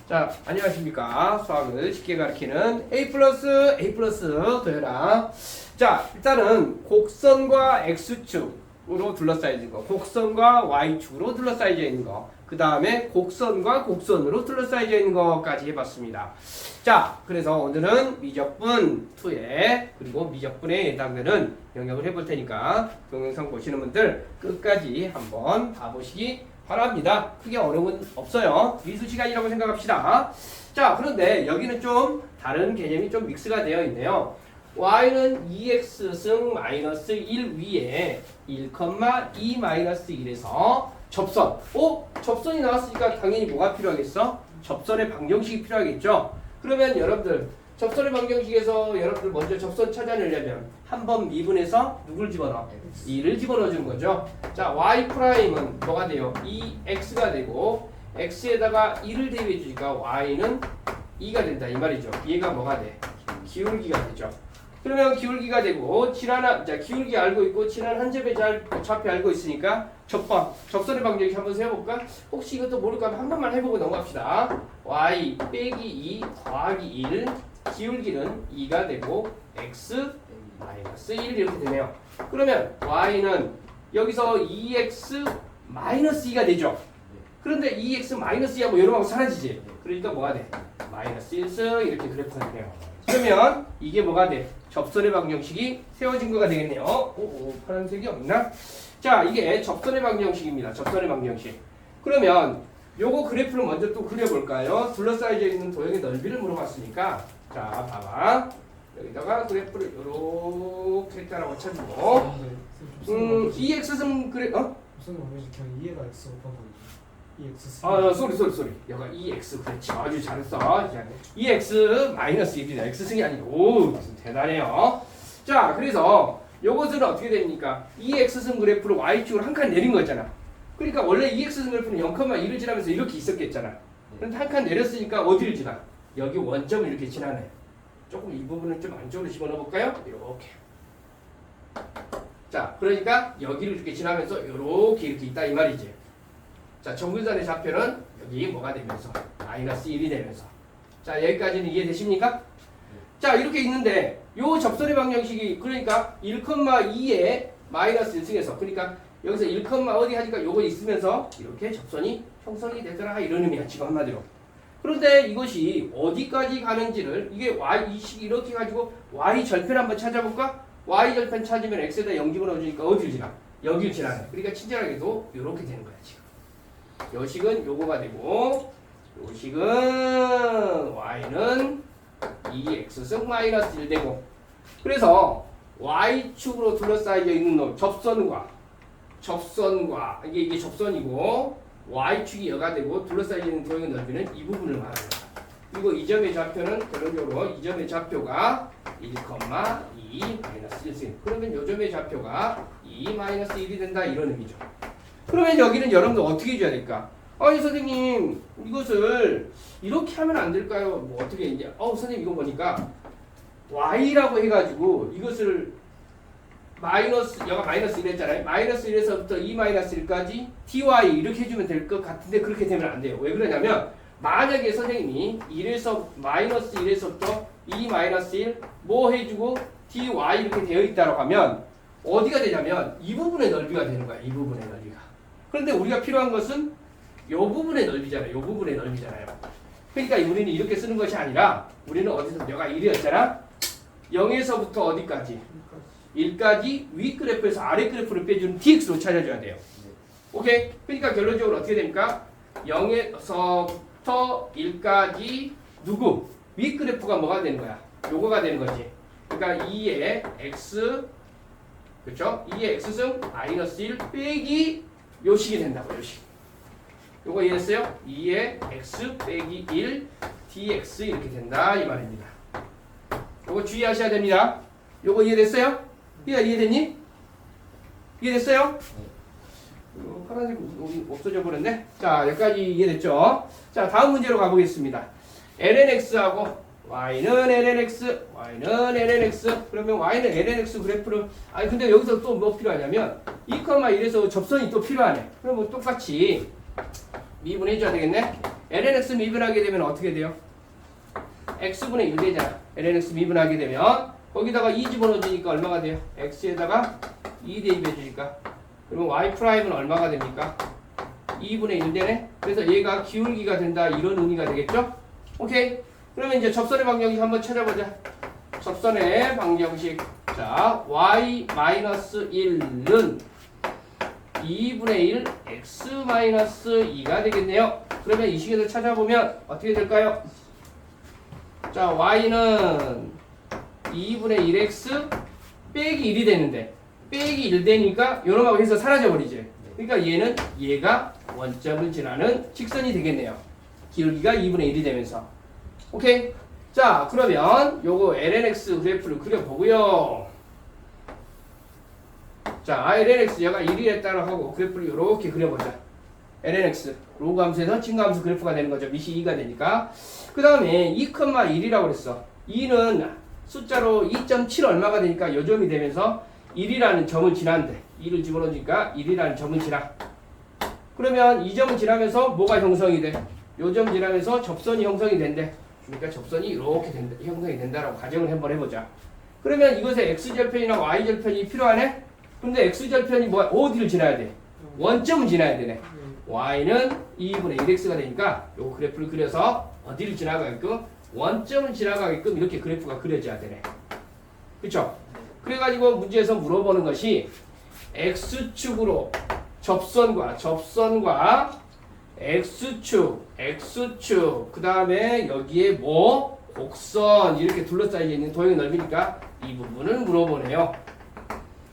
자, 안녕하십니까. 수학을 쉽게 가르치는 A 플러스 도현아. 자, 일단은 곡선과 X축으로 둘러싸여 있는 거, 곡선과 Y축으로 둘러싸여져 있는 거, 그 다음에 곡선과 곡선으로 둘러싸여져 있는 것까지 해봤습니다. 자, 그래서 오늘은 미적분 2에 그리고 미적분에 해당되는 영역을 해볼 테니까 동영상 보시는 분들 끝까지 한번 봐보시기 바랍니다. 크게 어려움은 없어요. 미술 시간이라고 생각합시다. 자, 그런데 여기는 좀 다른 개념이 좀 믹스가 되어 있네요. y는 2x승 마이너스 1 위에 1,2-1에서 접선. 접선이 나왔으니까 당연히 뭐가 필요하겠어? 접선의 방정식이 필요하겠죠? 그러면 여러분들 접선의 방정식에서 여러분들 먼저 접선 찾아내려면 한번 미분해서 누굴 집어넣어? 2를 집어넣어 주는 거죠. 자, y''은 뭐가 돼요? 2x가 되고 x에다가 2를 대입해 주니까 y는 2가 된다 이 말이죠. 얘가 뭐가 돼? 기울기가 되죠. 그러면 기울기가 되고 기울기 알고 있고 친한 한 점의 좌표 알고 있으니까 접선의 방정식 한번 세워볼까? 혹시 이것도 모를까 하면 한 번만 해보고 넘어갑시다. y 빼기 2 더하기 1 기울기는 2가 되고 x 마이너스 1 이렇게 되네요. 그러면 y는 여기서 2x 마이너스 2가 되죠. 그런데 2x 마이너스 2하고 여러분하고 사라지지. 그러니까 뭐가 돼? 마이너스 1승 이렇게 그래프가 되네요. 그러면 이게 뭐가 돼? 접선의 방정식이 세워진 거가 되겠네요. 파란색이 없나? 자, 이게 접선의 방정식입니다. 접선의 방정식. 그러면 요거 그래프를 먼저 또 그려볼까요? 둘러싸여져 있는 도형의 넓이를 물어봤으니까 자, 봐봐. 여기다가 그래프를 요렇게 했다라고 쳐주고 2x승 그래 무슨 말인지 그냥 2가 x 곱한 거지. 2x. 쏘리. 여가 2x 그렇지. 아주 잘했어. 2x 마이너스 1이다. x승이 아니고 대단해요. 자, 그래서 요것은 어떻게 됩니까? 2x승 그래프를 y축으로 한 칸 내린 거잖아. 그러니까 원래 2x승 그래프는 0,1을 지나면서 이렇게 있었겠잖아. 그런데 한 칸 내렸으니까 어디를 지나? 여기 원점을 이렇게 지나네. 조금 이 부분을 좀 안쪽으로 집어넣어 볼까요? 이렇게. 자, 그러니까 여기를 이렇게 지나면서 이렇게 있다 이 말이지. 자, 정근선의 좌표는 여기 뭐가 되면서 마이너스 1이 되면서. 자, 여기까지는 이해되십니까? 자, 이렇게 있는데 요 접선의 방정식이 그러니까 1,2에 마이너스 1승에서 그러니까 여기서 1, 어디 하니까 요거 있으면서 이렇게 접선이 형성이 되더라 이런 의미야 지금 한마디로. 그런데 이것이 어디까지 가는지를 이게 y 이 식이 이렇게 가지고 y 절편 한번 찾아볼까? y 절편 찾으면 x에다 0 집어넣어주니까 어디를 지나? 여기를 지나네. 그러니까 친절하게도 이렇게 되는 거야 지금. 요 식은 요거가 되고 요 식은 y는 2x승 마이너스 1 되고 그래서 y축으로 둘러싸여 있는 놈 접선과 이게 접선이고 y축이 여가 되고 둘러싸여 있는 도형의 넓이는 이 부분을 말하는 거야. 그리고 이 점의 좌표는 결론적으로 이 점의 좌표가 1,2-1승. 그러면 이 점의 좌표가 2-1이 된다 이런 의미죠. 그러면 여기는 여러분들 어떻게 해줘야 될까? 아니 선생님 이것을 이렇게 하면 안 될까요? 뭐 어떻게 이제 선생님 이거 보니까 y라고 해가지고 이것을 여가 마이너스 1 했잖아요. 마이너스 1에서부터 2-1까지 ty 이렇게 해주면 될 것 같은데 그렇게 되면 안 돼요. 왜 그러냐면 만약에 선생님이 1에서 마이너스 1에서부터 2-1 뭐 해주고 dy 이렇게 되어 있다고 하면 어디가 되냐면 이 부분의 넓이가 되는 거야. 이 부분의 넓이가. 그런데 우리가 필요한 것은 이 부분의 넓이잖아요. 이 부분의 넓이잖아요. 그러니까 우리는 이렇게 쓰는 것이 아니라 우리는 어디서 여가 1이었잖아. 0에서부터 어디까지? 1까지 위 그래프에서 아래 그래프를 빼주는 dx로 찾아줘야 돼요. 오케이? 그러니까 결론적으로 어떻게 됩니까? 0에서부터 1까지 누구? 위 그래프가 뭐가 되는 거야? 요거가 되는 거지. 그러니까 2의 x 그렇죠? 2의 x승 마이너스 1 빼기 요식이 된다고 요식. 요거 이해했어요? 2의 x 빼기 1 dx 이렇게 된다 이 말입니다. 요거 주의하셔야 됩니다. 요거 이해됐어요? 이해됐니? 이해됐어요? 파란색 없어져 버렸네. 자, 여기까지 이해됐죠? 자, 다음 문제로 가보겠습니다. lnx하고 y는 lnx 그러면 y는 lnx 그래프를 근데 여기서 또 뭐 필요하냐면 2,1에서 접선이 또 필요하네. 그러면 똑같이 미분해줘야 되겠네. lnx 미분하게 되면 어떻게 돼요? x분의 1 되잖아. lnx 미분하게 되면 거기다가 2 집어넣어주니까 얼마가 돼요? x에다가 2 대입해주니까 그러면 y''은 얼마가 됩니까? 2분의 1 되네? 그래서 얘가 기울기가 된다 이런 의미가 되겠죠? 오케이. 그러면 이제 접선의 방정식 한번 찾아보자. 접선의 방정식. 자, y-1은 2분의 1 x-2가 되겠네요. 그러면 이 식에서 찾아보면 어떻게 될까요? 자, y는 2분의 1x 빼기 1이 되는데 빼기 1 되니까 요놈하고 해서 사라져버리지. 그러니까 얘는 얘가 원점을 지나는 직선이 되겠네요. 기울기가 2분의 1이 되면서. 오케이? 자, 그러면 요거 lnx 그래프를 그려보고요. 자, lnx 얘가 1이 따라 하고 그래프를 이렇게 그려보자. lnx 로그 함수에서 증가함수 그래프가 되는 거죠. 밑이 2가 되니까. 그 다음에 2,1이라고 그랬어. 2는 숫자로 2.7 얼마가 되니까 요점이 되면서 1이라는 점을 지난대. 2를 집어넣으니까 1이라는 점을 지나. 그러면 이 점을 지나면서 뭐가 형성이 돼? 요 점 지나면서 접선이 형성이 된대. 그러니까 접선이 이렇게 된다, 형성이 된다라고 가정을 한번 해보자. 그러면 이것에 x절편이나 y절편이 필요하네? 근데 x절편이 뭐야? 어디를 지나야 돼? 원점을 지나야 되네. y는 2분의 1x가 되니까 요 그래프를 그려서 어디를 지나가게끔? 원점을 지나가게끔 이렇게 그래프가 그려져야 되네. 그쵸? 그래가지고 문제에서 물어보는 것이 x축으로 접선과 x축 그 다음에 여기에 뭐 곡선 이렇게 둘러싸여 있는 도형의 넓이니까 이 부분을 물어보네요.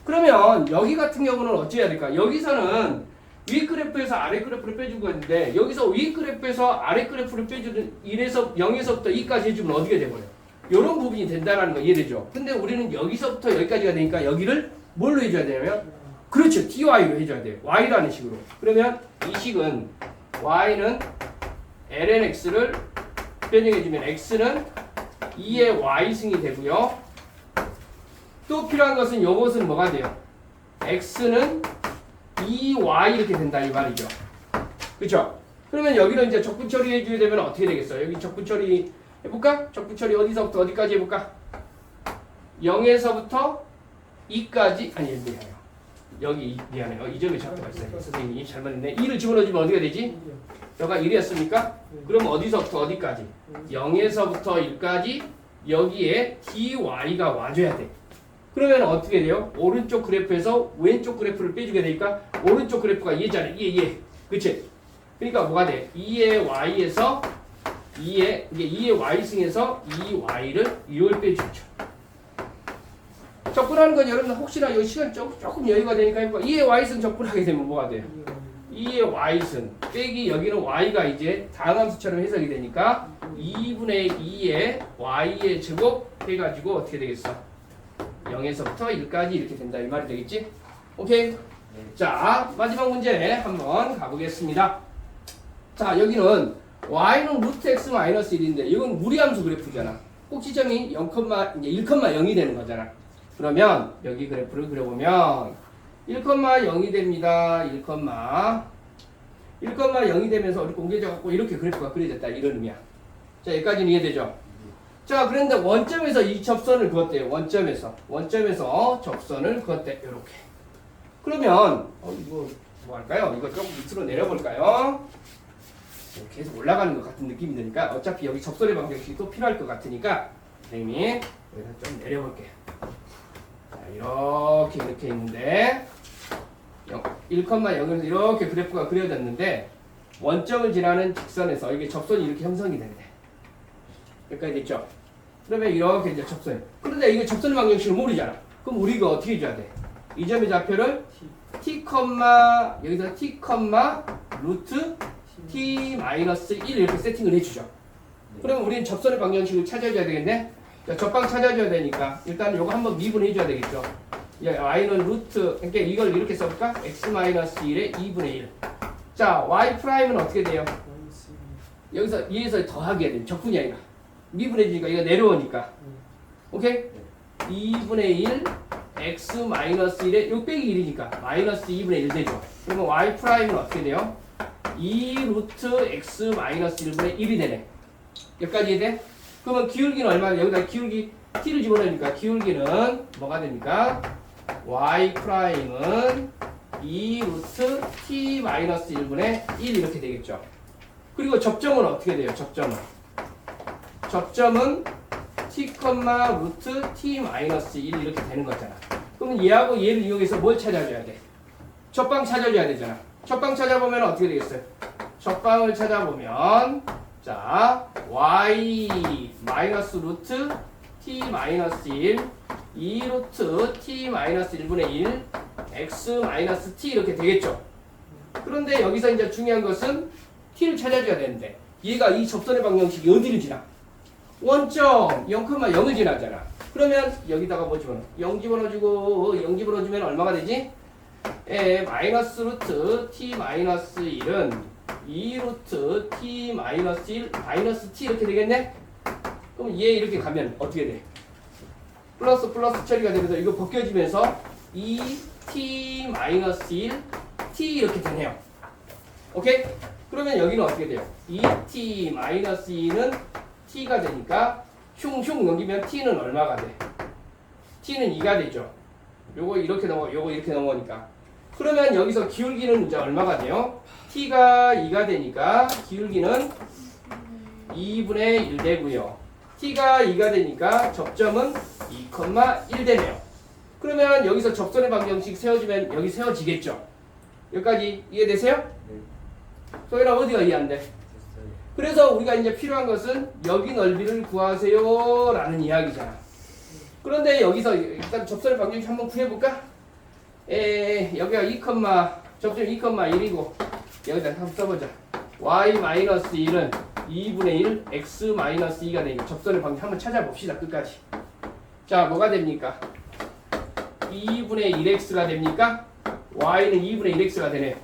그러면 여기 같은 경우는 어찌해야 될까? 여기서는 위 그래프에서 아래 그래프를 빼주고 있는데 여기서 위 그래프에서 아래 그래프를 빼주는 1에서 0에서부터 2까지 해주면 어디게 돼버려? 이런 부분이 된다는 거 이해되죠? 근데 우리는 여기서부터 여기까지가 되니까 여기를 뭘로 해줘야 되냐면 그렇죠. ty로 해줘야 돼요. y라는 식으로. 그러면 이 식은 y는 lnx를 변형해주면 x는 2의 y승이 되고요. 또 필요한 것은 요것은 뭐가 돼요? x는 2y 이렇게 된다 이 말이죠. 그렇죠? 그러면 여기는 이제 적분 처리해줘야 되면 어떻게 되겠어? 여기 적분 처리 해볼까? 적분 처리 어디서부터 어디까지 해볼까? 0에서부터 2까지 아니 미안해요. 여기 미안해요. 이 점에 잡혀가 있어요. 선생님이 잘못했네. 2를 집어넣어주면 어디가 되지? 여기가 1이었습니까? 그럼 어디서부터 어디까지? 0에서부터 1까지 여기에 dy가 와줘야 돼. 그러면 어떻게 돼요? 오른쪽 그래프에서 왼쪽 그래프를 빼주게 되니까 오른쪽 그래프가 얘잖아. 얘. 그치? 그러니까 뭐가 돼? 2의 y에서 2의 y승에서 2y를 6을 빼주죠. 적분하는 건 여러분들 혹시나 여기 시간 조금 여유가 되니까 해볼까? 2의 y승 적분하게 되면 뭐가 돼요? 2의 y승 빼기 여기는 y가 이제 다항함수처럼 해석이 되니까 2분의 2의 y의 제곱 해가지고 어떻게 되겠어? 0에서부터 1까지 이렇게 된다 이 말이 되겠지? 오케이? 자, 마지막 문제 한번 가보겠습니다. 자, 여기는 y는 루트 x 마이너스 1인데 이건 무리함수 그래프잖아. 꼭지점이 1,0이 되는 거잖아. 그러면 여기 그래프를 그려보면 1,0이 됩니다. 1,0이 되면서 우리 공개져갖고 이렇게 그래프가 그려졌다 이런 의미야. 자, 여기까지는 이해되죠? 자, 그런데 원점에서 이 접선을 그었대요. 원점에서 접선을 그었대. 요렇게. 그러면 이거 뭐 할까요? 이거 조금 밑으로 내려볼까요? 계속 올라가는 것 같은 느낌이 드니까 어차피 여기 접선의 방정식이 또 필요할 것 같으니까 선생님이 여기서 좀 내려볼게요. 자, 이렇게 있는데 1,0에서 이렇게 그래프가 그려졌는데 원점을 지나는 직선에서 이게 접선이 이렇게 형성이 된대. 여기까지 됐죠? 그러면 이렇게 이제 접선. 그런데 이게 접선의 방정식을 모르잖아. 그럼 우리가 어떻게 해줘야 돼? 이 점의 좌표를 t, 여기서 t, 루트 t 마이너스 1 이렇게 세팅을 해주죠. 그러면 우리는 접선의 방정식을 찾아줘야 되겠네? 자, 접방 찾아줘야 되니까 일단 이거 한번 미분해줘야 되겠죠. y는 루트, 그러니까 이걸 이렇게 써볼까? x 마이너스 1의 2분의 1. 자, y''은 어떻게 돼요? 여기서 2에서 더하게 돼요. 적분이 아니라. 미분해지니까 이거 내려오니까. 오케이? 2분의 1 x 마이너스 1에 요 빼기 1이니까 마이너스 2분의 1 되죠. 그러면 y''은 어떻게 돼요? 2 루트 x 마이너스 1분의 1이 되네. 여기까지 이해돼? 그러면 기울기는 얼마나? 여기다 기울기 t를 집어넣으니까 기울기는 뭐가 됩니까? y 프라임은 2 루트 t 마이너스 1분의 1 이렇게 되겠죠. 그리고 접점은 어떻게 돼요? 접점은 t, 루트 t 마이너스 1 이렇게 되는 거잖아. 그러면 얘하고 얘를 이용해서 뭘 찾아줘야 돼? 접방 찾아줘야 되잖아. 접방 찾아보면 어떻게 되겠어요? 접방을 찾아보면 자 y 마이너스 루트 t 마이너스 1 2 루트 t 마이너스 1분의 1 x 마이너스 t 이렇게 되겠죠. 그런데 여기서 이제 중요한 것은 t를 찾아줘야 되는데 얘가 이 접선의 방정식이 어디를 지나? 원점 0,0을 지나잖아. 그러면 여기다가 뭐 집어넣어? 0 집어넣어주고 0 집어넣어주면 얼마가 되지? 마이너스 루트 t 마이너스 1은 2 루트 t 마이너스 1 마이너스 t 이렇게 되겠네? 그럼 얘 이렇게 가면 어떻게 돼? 플러스 플러스 처리가 되면서 이거 벗겨지면서 2t 마이너스 1 t 이렇게 되네요. 오케이? 그러면 여기는 어떻게 돼요? 2t 마이너스 2는 t가 되니까 흉흉 넘기면 t는 얼마가 돼? t는 2가 되죠. 요거 이렇게 요거 이렇게 넘어오니까. 그러면 여기서 기울기는 이제 얼마가 돼요? t가 2가 되니까 기울기는 2분의 1 되고요. t가 2가 되니까 접점은 2,1 되네요. 그러면 여기서 접선의 방정식 세워지면 여기 세워지겠죠? 여기까지 이해되세요? 네. 소연아 어디가 이해 안 돼? 됐어요. 그래서 우리가 이제 필요한 것은 여기 넓이를 구하세요 라는 이야기잖아. 그런데 여기서 일단 접선의 방정식 한번 구해볼까? 여기가 2, 접점 2,1이고 여기다 한번 써보자. y-1은 2분의 1 x-2가 되니까 접선의 방정식 한번 찾아봅시다. 끝까지. 자 뭐가 됩니까? 2분의 1x가 됩니까? y는 2분의 1x가 되네요.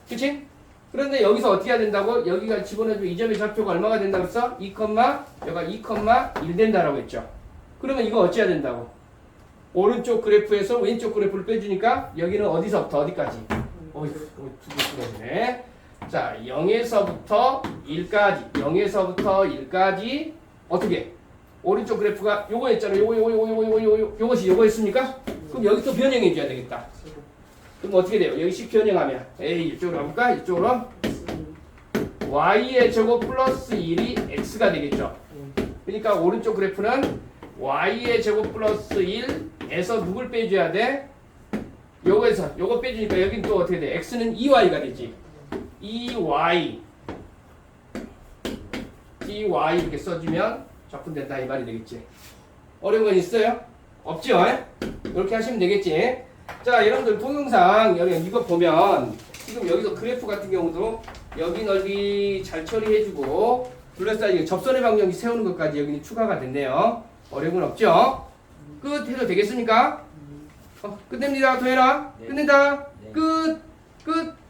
그치? 그런데 여기서 어떻게 해야 된다고? 여기가 집어넣어주면 이 점의 좌표가 얼마가 된다고 했어? 2, 여기가 2,1 된다라고 했죠. 그러면 이거 어찌해야 된다고? 오른쪽 그래프에서 왼쪽 그래프를 빼주니까 여기는 어디서부터 어디까지? 두개 끊어지네. 자 0에서부터 1까지 0에서부터 1까지 어떻게? 오른쪽 그래프가 요거였잖아요. 요것이 요거였습니까? 그럼 여기 또 변형해 줘야 되겠다. 그럼 어떻게 돼요? 여기씩 변형하면 이쪽으로 가볼까? 이쪽으로 y의 제곱 플러스 1이 x가 되겠죠. 그러니까 오른쪽 그래프는 y의 제곱 플러스 1에서 누굴 빼줘야 돼? 요거에서 요거 빼주니까 여긴 또 어떻게 돼? x는 2y가 되지. 2y dy 이렇게 써주면 적분된다 이 말이 되겠지. 어려운 건 있어요? 없죠? 이렇게 하시면 되겠지. 자 여러분들 동영상 여기 이거 보면 지금 여기서 그래프 같은 경우도 여기 넓이 잘 처리해주고 둘러싸기 접선의 방정식 세우는 것까지 여기 추가가 됐네요. 어려운 건 없죠? 끝 해도 되겠습니까? 끝냅니다. 도현아 네. 끝낸다. 네. 끝.